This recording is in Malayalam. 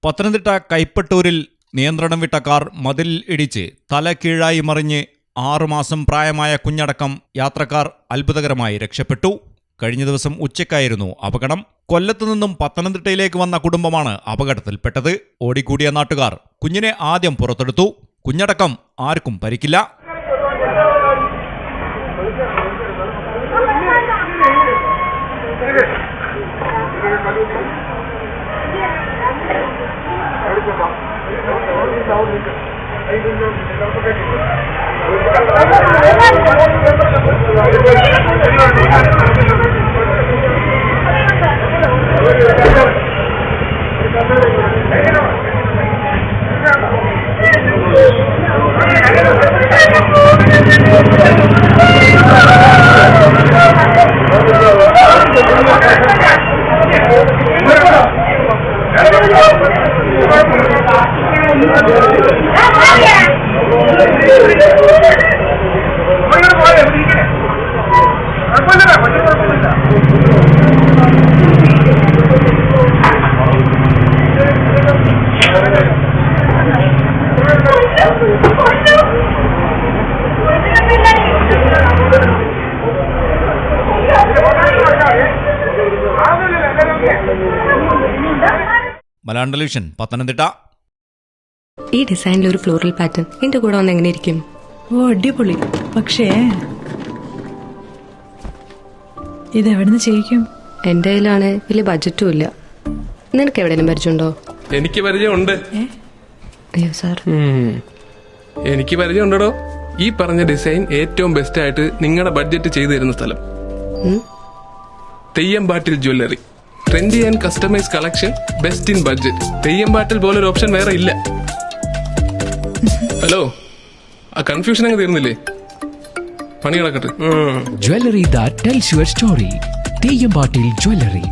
പത്തനംതിട്ട കൈപ്പട്ടൂരിൽ നിയന്ത്രണം വിട്ട കാർ മതിലിൽ ഇടിച്ച് തല കീഴായി മറിഞ്ഞ് 6 മാസം പ്രായമായ കുഞ്ഞടക്കം യാത്രക്കാർ അത്ഭുതകരമായി രക്ഷപ്പെട്ടു. കഴിഞ്ഞ ദിവസം ഉച്ചയ്ക്കായിരുന്നു അപകടം. കൊല്ലത്തു നിന്നും പത്തനംതിട്ടയിലേക്ക് വന്ന കുടുംബമാണ് അപകടത്തിൽപ്പെട്ടത്. ഓടിക്കൂടിയ നാട്ടുകാർ കുഞ്ഞിനെ ആദ്യം പുറത്തെടുത്തു. കുഞ്ഞടക്കം ആർക്കും പരിക്കില്ല. മലയാളം ടെലിവിഷൻ പത്തനംതിട്ട. ഈ ഡിസൈനിൽ ഒരു ഫ്ലോറൽ പാറ്റേൺ എന്റെ കൂടെ വന്ന് എങ്ങനെ ഇരിക്കും? ഓ അടിപൊളി. പക്ഷേ ഇതെവിടുന്ന് ചെയ്യിക്കും? എന്റെ കയ്യിലാണ് വലിയ ബഡ്ജറ്റും ഇല്ല. നിനക്ക് എവിടെയും പരിചയമുണ്ടോ? എനിക്ക് പരിചയമുണ്ട്. അയ്യോ സാർ, എനിക്ക് പരിചയമുണ്ടോ. ഈ പറഞ്ഞ ഡിസൈൻ ഏറ്റവും ബെസ്റ്റ് ആയിട്ട് നിങ്ങളുടെ ബഡ്ജറ്റ് ചെയ്തു തരുന്ന സ്ഥലം Theyyampattil jewellery. Trendy and customise collection, best in budget. Theyyampattil പോലൊരു ഓപ്ഷൻ വേറെ ഇല്ല. ഹലോ, ആ കൺഫ്യൂഷൻ അങ്ങ് തീർന്നില്ലേ? പണി കിടക്കട്ടെ. Jewelry that tells your story. തെയ്യമ്പാട്ടിൽ jewellery.